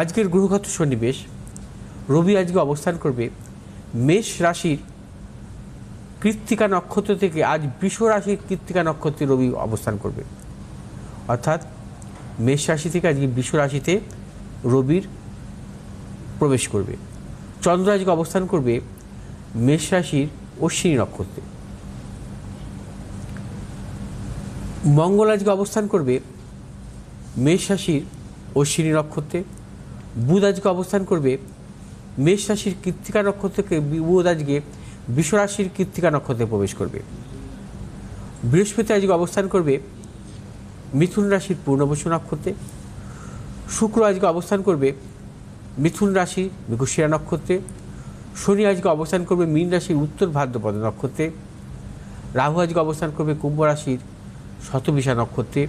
আজকের গ্রহগত সন্নিবেশ, রবি আজকে অবস্থান করবে মেষ রাশির কৃত্তিকা নক্ষত্র থেকে। আজ বৃষ রাশির কৃত্তিকা নক্ষত্রে রবি অবস্থান করবে, অর্থাৎ মেষ রাশি থেকে আজকে বৃষ রাশিতে রবির প্রবেশ করবে। চন্দ্র আজকে অবস্থান করবে মেষ রাশির অশ্বিনী নক্ষত্রে। মঙ্গল আজকে অবস্থান করবে মেষ রাশির অশ্বিনী নক্ষত্রে। বুধ আজকে অবস্থান করবে মেষ রাশির কৃত্তিকা নক্ষত্র থেকে। বুধ আজকে বৃষ রাশির কৃত্তিকা নক্ষত্রে প্রবেশ করবে। বৃহস্পতি আজকে অবস্থান করবে মিথুন রাশির পূর্ণবসু নক্ষত্রে। শুক্র আজকে অবস্থান করবে মিথুন রাশি মৃগশিরা নক্ষত্রে। শনি আজকে অবস্থান করবে মীন রাশির উত্তর ভাদ্রপদ নক্ষত্রে। রাহু আজকে অবস্থান করবে কুম্ভ রাশির শতবিশা নক্ষত্রে।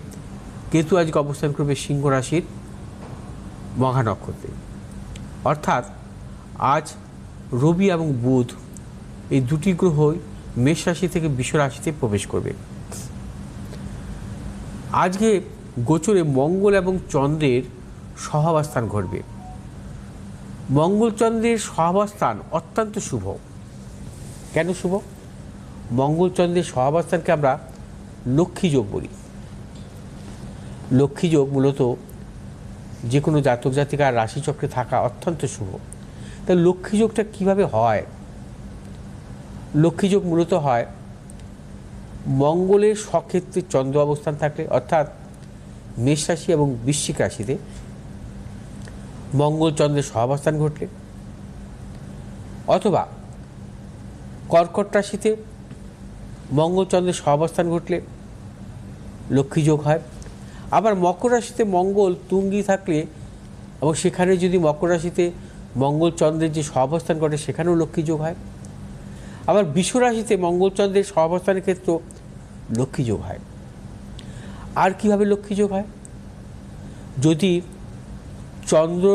কেতু আজকে অবস্থান করবে সিংহ রাশির মঘা নক্ষত্রে। অর্থাৎ আজ রবি এবং বুধ এই দুটি গ্রহই মেষ রাশি থেকে বৃষ রাশিতে প্রবেশ করবে। আজকে গোচরে মঙ্গল এবং চন্দ্রের সহাবস্থান ঘটবে। মঙ্গল চন্দ্রের সহাবস্থান অত্যন্ত শুভ। কেন শুভ? মঙ্গল চন্দ্রের সহাবস্থানকে আমরা লক্ষ্মী যোগ বলি। লক্ষ্মী যোগ মূলত যে কোনো জাতক জাতিকার রাশিচক্রে থাকা অত্যন্ত শুভ। তাই লক্ষ্মী যোগটা কীভাবে হয়? লক্ষ্মী যোগ মূলত হয় মঙ্গলের স্বক্ষেত্রে চন্দ্র অবস্থান থাকলে, অর্থাৎ মেষ রাশি এবং বৃশ্চিক রাশিতে মঙ্গল চন্দ্রের সহাবস্থান ঘটলে, অথবা কর্কট রাশিতে মঙ্গল চন্দ্রের সহাবস্থান ঘটলে লক্ষ্মী যোগ হয়। আবার মকর রাশিতে মঙ্গল তুঙ্গি থাকলে এবং সেখানে যদি মকর রাশিতে মঙ্গল চন্দ্রের যে সহাবস্থান ঘটে সেখানেও লক্ষ্মী যোগ হয়। আবার বৃষ রাশিতে মঙ্গল চন্দ্রের সহাবস্থানের ক্ষেত্রেও লক্ষ্মী যোগ হয়। আর কীভাবে লক্ষ্মী যোগ হয়? যদি চন্দ্র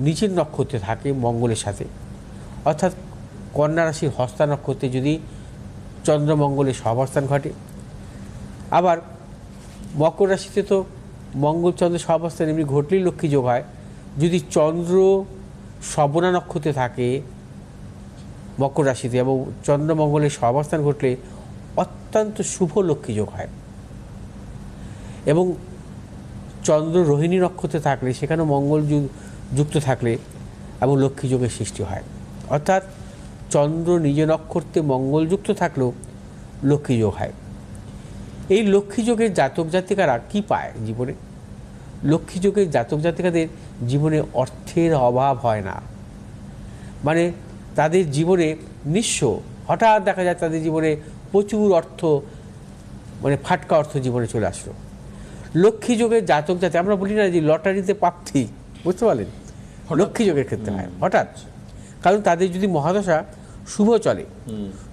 নিচের নক্ষত্রে থাকে মঙ্গলের সাথে, অর্থাৎ কন্যা রাশির হস্তা নক্ষত্রে যদি চন্দ্রমঙ্গলের সহাবস্থান ঘটে। আবার মকর রাশিতে তো মঙ্গল চন্দ্রের সহাবস্থান এমনি ঘটলেই লক্ষ্মী যোগ হয়। যদি চন্দ্র শ্রবণা নক্ষত্রে থাকে মকর রাশিতে এবং চন্দ্রমঙ্গলের সহাবস্থান ঘটলে অত্যন্ত শুভ লক্ষ্মী যোগ হয়। এবং চন্দ্র রোহিণী নক্ষত্রে থাকলে সেখানেও মঙ্গল যুক্ত থাকলে এবং লক্ষ্মী যোগের সৃষ্টি হয়। অর্থাৎ চন্দ্র নিজ নক্ষত্রে মঙ্গল যুক্ত থাকলেও লক্ষ্মী যোগ হয়। এই লক্ষ্মী যোগের জাতক জাতিকারা কী পায় জীবনে? লক্ষ্মী যোগের জাতক জাতিকাদের জীবনে অর্থের অভাব হয় না। মানে তাদের জীবনে নিঃস্ব, হঠাৎ দেখা যায় তাদের জীবনে প্রচুর অর্থ, মানে ফাটকা অর্থ জীবনে চলে আসলো। লক্ষ্মী যোগের জাতক জাতি, আমরা বলি না যে লটারিতে প্রাপ্তি, বুঝতে পারলেন? লক্ষ্মী যোগের ক্ষেত্রে হয় হঠাৎ। কারণ তাদের যদি মহাদশা শুভ চলে,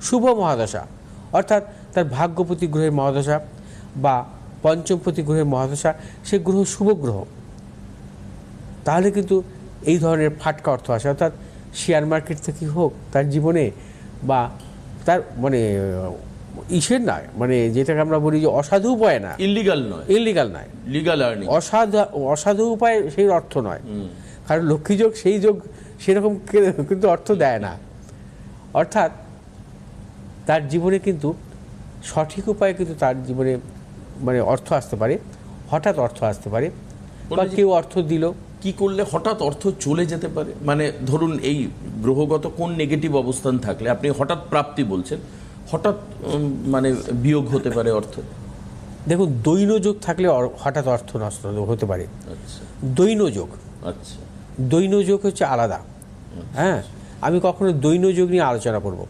শুভ মহাদশা অর্থাৎ তার ভাগ্যপতি গ্রহের মহাদশা বা পঞ্চমপতি গ্রহের মহাদশা, সে গ্রহ শুভ গ্রহ, তাহলে কিন্তু এই ধরনের ফাটকা অর্থ আসে। অর্থাৎ শেয়ার মার্কেট থেকে হোক তার জীবনে, বা তার মানে ইসের নয়, মানে যেটাকে আমরা বলি যে অসাধু উপায় না, ইলিগাল নয়, লিগাল আর্নিং, অসাধু উপায় সেই অর্থ নয়। কারণ লক্ষ্মী যোগ সেই যোগ সেরকম কিন্তু অর্থ দেয় না। অর্থাৎ তার জীবনে কিন্তু সঠিক উপায়ে কিন্তু তার জীবনে মানে অর্থ আসতে পারে, হঠাৎ অর্থ আসতে পারে, বা কেউ অর্থ দিল। কি করলে হঠাৎ অর্থ চলে যেতে পারে? মানে ধরুন এই গ্রহগত কোন নেগেটিভ অবস্থান থাকলে আপনি হঠাৎ প্রাপ্তি বলছেন, হঠাৎ মানে বিয়োগ হতে পারে অর্থ? দেখুন, দৈন যোগ থাকলে হঠাৎ অর্থ নষ্ট হতে পারে। আচ্ছা, দৈন যোগ, আচ্ছা, দৈন যোগ হচ্ছে আলাদা। হ্যাঁ, আমি কখনো দৈন যোগ নিয়ে আলোচনা করব।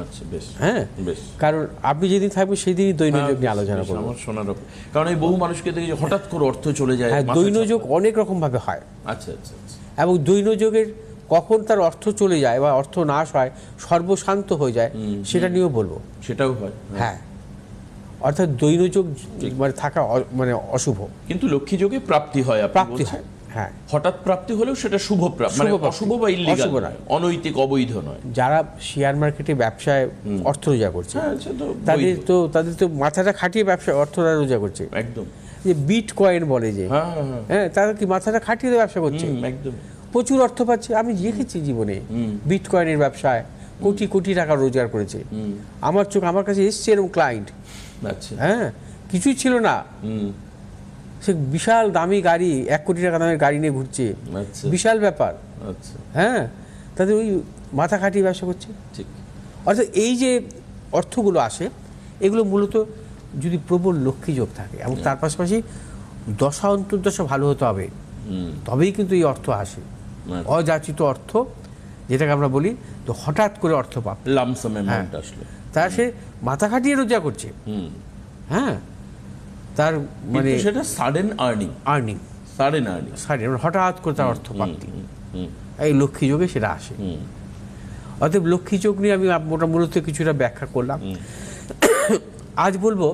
আচ্ছা, বেশ, হ্যাঁ বেশ, কারণ আপনি যেদিন থাকবেন সেই দিনই দৈন যোগ নিয়ে আলোচনা করব। আমার শোনার, কারণ এই বহু মানুষকে দেখি যে হঠাৎ করে অর্থ চলে যায়। হ্যাঁ, দৈন যোগ অনেক রকম ভাবে হয়। আচ্ছা আচ্ছা আচ্ছা। এবং দৈন যোগের কখন তার অর্থ চলে যায় বা অর্থ নাশ হয়, সর্বশান্ত হয়ে যায়, সেটা নিয়েও বলবো। সেটাও হয়, হ্যাঁ। অর্থাৎ দৈন যোগ মানে থাকা মানে অশুভ, কিন্তু লক্ষ্মী যোগে প্রাপ্তি হয়, প্রাপ্তি হয়। হ্যাঁ, হঠাৎ প্রাপ্তি হলেও সেটা শুভ প্রাপ্তি, মানে অশুভ বা ইল্লিগাল নয়, অনৈতিক, অবৈধ নয়। যারা শেয়ার মার্কেটে ব্যবসায় অর্থ রোজগার করছে, তাদের তো মাথাটা খাটিয়ে ব্যবসায় অর্থ রোজগার করছে। একদম। যে বিট কয়েন বলে যে, হ্যাঁ হ্যাঁ হ্যাঁ, তারা কি মাথাটা খাটিয়ে দিয়ে ব্যবসা করছে, একদম প্রচুর অর্থ পাচ্ছে। আমি দেখেছি জীবনে বিট কয়েনের ব্যবসায় কোটি কোটি টাকা রোজগার করেছে। আমার কাছে এসছে এরকম ক্লায়েন্ট, আচ্ছা হ্যাঁ, কিছুই ছিল না, সে বিশাল দামি গাড়ি, 1 কোটি টাকা দামের গাড়ি নিয়ে ঘুরছে, আচ্ছা বিশাল ব্যাপার, আচ্ছা হ্যাঁ, তাদের ওই মাথা খাটিয়ে ব্যবসা করছে। ঠিক অর্থাৎ এই যে অর্থগুলো আসে, এগুলো মূলত যদি প্রবল লক্ষ্মী যোগ থাকে এবং তার পাশাপাশি দশা অন্তর্দশা ভালো হতে হবে, তবেই কিন্তু এই অর্থ আসে। অযাচিত অর্থ যেটাকে আমরা বলি, তো হঠাৎ করে অর্থ পাপ, লামসাম অ্যামাউন্ট আসলো, তার সে মাথা খাটিয়ে রোজগার করছে, হ্যাঁ, তার মানে সেটা সাডেন আর্নিং সাডেন আর্নিং হঠাৎ করে তার অর্থ প্রাপ্তি, এই লক্ষ্মী যোগে সেটা আসে। অতএব লক্ষ্মী যোগ নিয়ে আমি মূলত কিছুটা ব্যাখ্যা করলাম। আজ বলবো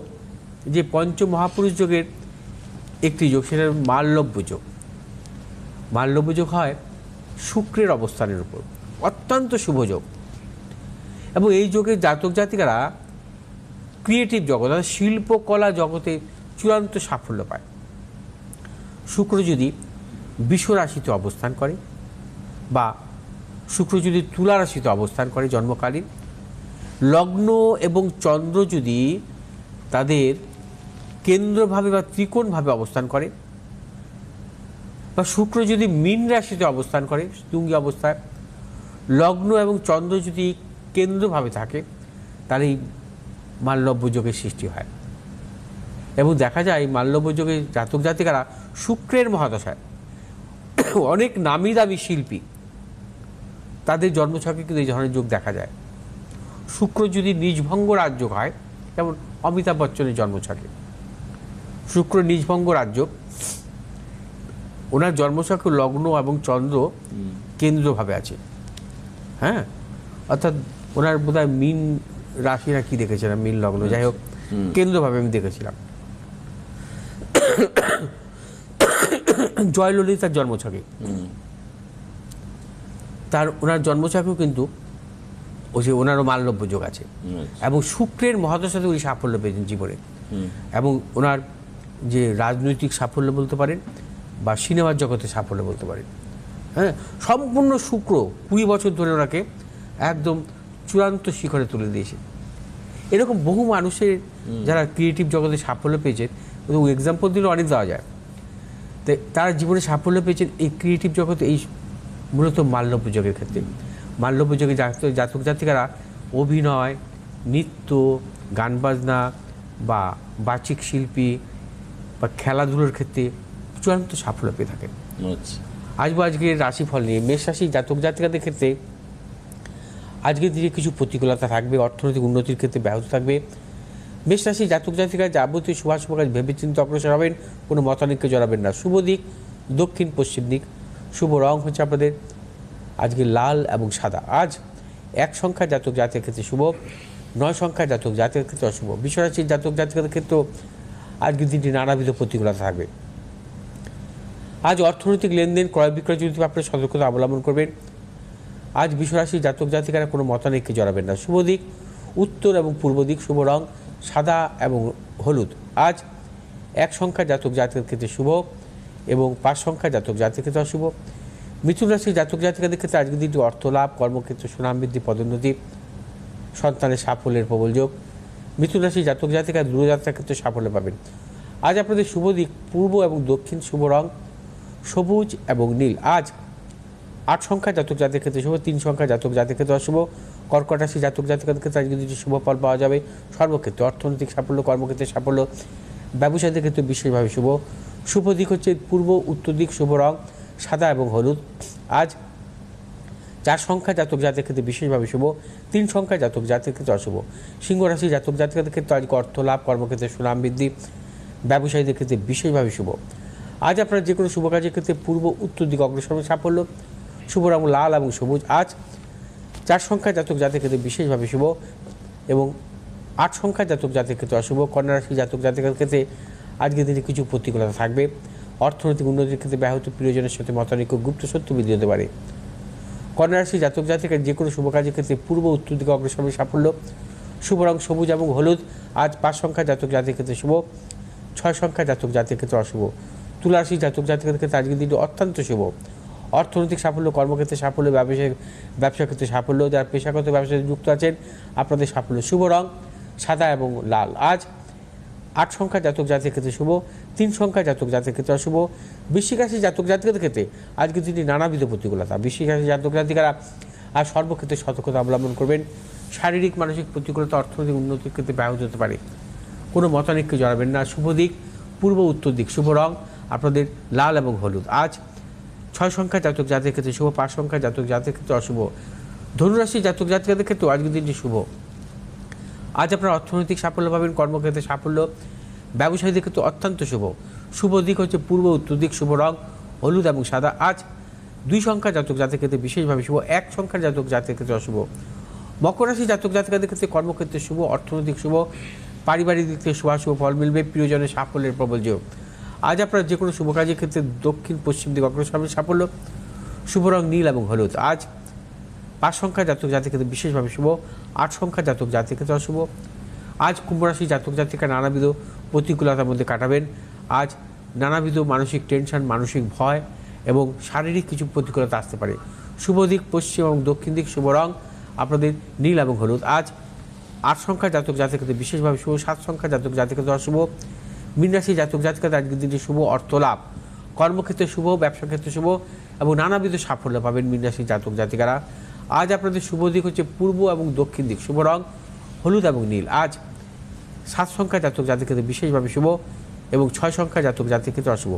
যে পঞ্চমহাপুরুষ যোগের একটি যোগ, সেটা মাল্যব্য যোগ। মাল্যব্য যোগ হয় শুক্রের অবস্থানের উপর, অত্যন্ত শুভ যোগ, এবং এই যোগের জাতক জাতিকারা ক্রিয়েটিভ জগৎ অর্থাৎ শিল্পকলা জগতে চূড়ান্ত সাফল্য পায়। শুক্র যদি বৃষ রাশিতে অবস্থান করে বা শুক্র যদি তুলা রাশিতে অবস্থান করে জন্মকালীন, লগ্ন এবং চন্দ্র যদি তাদের কেন্দ্রভাবে বা ত্রিকোণভাবে অবস্থান করে, বা শুক্র যদি মীন রাশিতে অবস্থান করে তুঙ্গি অবস্থায়, লগ্ন এবং চন্দ্র যদি কেন্দ্রভাবে থাকে, তাহলে এই মাল্যব্য যোগের সৃষ্টি হয়। এবং দেখা যায় মাল্যব্য যোগে জাতক জাতিকারা শুক্রের মহাদশায় অনেক নামি দামি শিল্পী, তাদের জন্মছকে কিন্তু এই ধরনের যোগ দেখা যায়। শুক্র যদি নিজভঙ্গ রাজযোগ হয়, যেমন অমিতাভ বচ্চনের জন্মছকে শুক্র নিজভঙ্গ রাজযোগ, ওনার জন্মছকে লগ্ন এবং চন্দ্র কেন্দ্রভাবে আছে, হ্যাঁ, অর্থাৎ ওনার বোধহয় মীন রাশি না কি দেখেছিলাম, মীন লগ্ন, যাই হোক কেন্দ্রভাবে আমি দেখেছিলাম। জয়ললিতার জন্মছকে ওনার জন্মছকেও কিন্তু ওনারও মাল্যব্য যোগ আছে, এবং শুক্রের মহাদশাতে উনি সাফল্য পেয়েছেন জীবনে, এবং ওনার যে রাজনৈতিক সাফল্য বলতে পারেন বা সিনেমার জগতে সাফল্য বলতে পারেন, হ্যাঁ, সম্পূর্ণ শুক্র 20 বছর ধরে ওনাকে একদম চূড়ান্ত শিখরে তুলে দিয়েছে। এরকম বহু মানুষের যারা ক্রিয়েটিভ জগতে সাফল্য পেয়েছেন, এক্সাম্পল দিলে অনেক দেওয়া যায়, তারা জীবনে সাফল্য পেয়েছেন এই ক্রিয়েটিভ জগতে, এই মূলত মাল্যব্য যোগের ক্ষেত্রে। মাল্যব্য যোগে জাতক জাতিকারা অভিনয়, নৃত্য, গান বাজনা বা বাচিক শিল্পী বা খেলাধুলোর ক্ষেত্রে চূড়ান্ত সাফল্য পেয়ে থাকেন। আজকের রাশিফল নিয়ে মেষ রাশি জাতক জাতিকাদের ক্ষেত্রে আজকের দিনে কিছু প্রতিকূলতা থাকবে, অর্থনৈতিক উন্নতির ক্ষেত্রে ব্যাহত থাকবে। মেষ রাশি জাতক জাতিকারা যাবতীয় শুভাশুভ কাজ ভেবেচিন্তে অগ্রসর হবেন, কোনো মতানৈক্যে জড়াবেন না। শুভ দিক দক্ষিণ পশ্চিম দিক, শুভ রং হচ্ছে আপনাদের আজকে লাল এবং সাদা। আজ 1 সংখ্যা জাতক জাতিকের ক্ষেত্রে শুভ, 9 সংখ্যা জাতক জাতিকের ক্ষেত্রে অশুভ। বৃষ রাশির জাতক জাতিকাদের ক্ষেত্রেও আজকের দিনটি নানাবিধ প্রতিকূলতা থাকবে। আজ অর্থনৈতিক লেনদেন ক্রয় বিক্রয় জনিত ব্যাপারে সতর্কতা অবলম্বন করবেন। আজ বৃষ রাশির জাতক জাতিকারা কোনো মতানৈক্যে জড়াবেন না। শুভ দিক উত্তর এবং পূর্ব দিক, শুভ রং সাদা এবং হলুদ। আজ 1 সংখ্যা জাতক জাতিকের ক্ষেত্রে শুভ এবং 5 সংখ্যা জাতক জাতিকের ক্ষেত্রে অশুভ। মিথুন রাশির জাতক জাতিকাদের ক্ষেত্রে আজকের দিনটি অর্থ লাভ, কর্মক্ষেত্রে সুনাম বৃদ্ধি, পদোন্নতি, সন্তানের সাফল্যের প্রবল যোগ। মিথুন রাশির জাতক জাতিকা দূরযাত্রার ক্ষেত্রে সাফল্য পাবেন। আজ আপনাদের শুভ দিক পূর্ব এবং দক্ষিণ, শুভ রং সবুজ এবং নীল। আজ 8 সংখ্যা জাতক জাতিকের ক্ষেত্রে শুভ, 3 সংখ্যা জাতক জাতিকের ক্ষেত্রে অশুভ। কর্কট রাশি জাতক জাতিকাদের ক্ষেত্রে আজকের দিনটি শুভ ফল পাওয়া যাবে সর্বক্ষেত্রে, অর্থনৈতিক সাফল্য, কর্মক্ষেত্রে সাফল্য, ব্যবসায়ীদের ক্ষেত্রে বিশেষভাবে শুভ। শুভ দিক হচ্ছে পূর্ব উত্তর দিক, শুভ রং সাদা এবং হলুদ। আজ 4 সংখ্যা জাতক জাতিকের ক্ষেত্রে বিশেষভাবে শুভ, 3 সংখ্যা জাতক জাতিকের ক্ষেত্রে অশুভ। সিংহ রাশি জাতক জাতিকাদের ক্ষেত্রে আজকে অর্থ লাভ, কর্মক্ষেত্রে সুনাম বৃদ্ধি, ব্যবসায়ীদের ক্ষেত্রে বিশেষভাবে শুভ। আজ আপনারা যে কোনো শুভ কাজের ক্ষেত্রে পূর্ব উত্তর দিকে অগ্রসর সাফল্য, শুভ রং লাল এবং সবুজ। আজ 4 সংখ্যা জাতক জাতিকের ক্ষেত্রে বিশেষভাবে শুভ এবং 8 সংখ্যা জাতক জাতিকের ক্ষেত্রে অশুভ। কন্যা রাশি জাতক জাতিকাদের ক্ষেত্রে আজকের দিনে কিছু প্রতিকূলতা থাকবে, অর্থনৈতিক উন্নতির ক্ষেত্রে ব্যাহত, প্রিয়জনের সাথে মতানৈক্য, গুপ্ত সত্য বৃদ্ধি হতে পারে। কন্যা রাশি জাতক জাতিকার যে কোনো শুভ কাজের ক্ষেত্রে পূর্ব উত্তর দিকে অগ্রসর সাফল্য, শুভ রং সবুজ এবং হলুদ। আজ 5 সংখ্যা জাতক জাতিকের ক্ষেত্রে শুভ, 6 সংখ্যা জাতক জাতির ক্ষেত্রে অশুভ। তুলা রাশি জাতক জাতিকের ক্ষেত্রে আজকের দিনটি অত্যন্ত শুভ। অর্থনৈতিক সাফল্য, কর্মক্ষেত্রে সাফল্য, ব্যবসা ক্ষেত্রে সাফল্য, যারা পেশাগত ব্যবসায় যুক্ত আছেন আপনাদের সাফল্য। শুভ রং সাদা এবং লাল। আজ 8 সংখ্যা জাতক জাতির ক্ষেত্রে শুভ, 3 সংখ্যা জাতক জাতির ক্ষেত্রে অশুভ। বৃশ্চিক রাশি জাতক জাতিকের ক্ষেত্রে আজকে দিনটি নানাবিধ প্রতিকূলতা। বৃশ্চিক রাশি জাতক জাতিকারা আজ সর্বক্ষেত্রে সতর্কতা অবলম্বন করবেন। শারীরিক মানসিক প্রতিকূলতা অর্থনৈতিক উন্নতির ক্ষেত্রে ব্যাহত হতে পারে। কোনো মতানৈক্যে জড়াবেন না। শুভ দিক পূর্ব উত্তর দিক। শুভ রং আপনাদের লাল এবং হলুদ। আজ 6 সংখ্যা জাতক জাতির ক্ষেত্রে শুভ, 5 সংখ্যা জাতক জাতির ক্ষেত্রে অশুভ। ধনুরাশি জাতক জাতিকাদের ক্ষেত্রেও আজকের দিনটি শুভ। আজ আপনারা অর্থনৈতিক সাফল্য পাবেন, কর্মক্ষেত্রে সাফল্য, ব্যবসায়ীদের ক্ষেত্রে অত্যন্ত শুভ। শুভ দিক হচ্ছে পূর্ব উত্তর দিক। শুভ রং হলুদ এবং সাদা। আজ 2 সংখ্যা জাতক জাতির ক্ষেত্রে বিশেষভাবে শুভ, 1 সংখ্যার জাতক জাতির ক্ষেত্রে অশুভ। মকর রাশি জাতক জাতিকাদের ক্ষেত্রে কর্মক্ষেত্রে শুভ, অর্থনৈতিক শুভ, পারিবারিক দিক থেকে শুভ ফল মিলবে, প্রিয়জনের সাফল্যের প্রবল যোগ। আজ আপনারা যে কোনো শুভ কাজের ক্ষেত্রে দক্ষিণ পশ্চিম দিক অগ্রসর হবে, সাফল্য। শুভ রং নীল এবং হলুদ। আজ 5 সংখ্যা জাতক জাতির ক্ষেত্রে বিশেষভাবে শুভ, 8 সংখ্যা জাতক জাতির ক্ষেত্রে অশুভ। আজ কুম্ভ রাশি জাতক জাতিকা নানাবিধ প্রতিকূলতার মধ্যে কাটাবেন। আজ নানাবিধ মানসিক টেনশন, মানসিক ভয় এবং শারীরিক কিছু প্রতিকূলতা আসতে পারে। শুভ দিক পশ্চিম এবং দক্ষিণ দিক। শুভ রং আপনাদের নীল এবং হলুদ। আজ 8 সংখ্যা জাতক জাতির ক্ষেত্রে বিশেষভাবে শুভ, 7 সংখ্যা জাতক জাতির ক্ষেত্রে অশুভ। মীন রাশি জাতক জাতিকাদের আজকের দিনটি শুভ, অর্থ লাভ, কর্মক্ষেত্রে শুভ, ব্যবসা ক্ষেত্রে শুভ এবং নানাবিধ সাফল্য পাবেন মীন রাশি জাতক জাতিকারা। আজ আপনাদের শুভ দিক হচ্ছে পূর্ব এবং দক্ষিণ দিক। শুভ রং হলুদ এবং নীল। আজ 7 সংখ্যা জাতক জাতির ক্ষেত্রে বিশেষভাবে শুভ এবং 6 সংখ্যা জাতক জাতির ক্ষেত্রে অশুভ।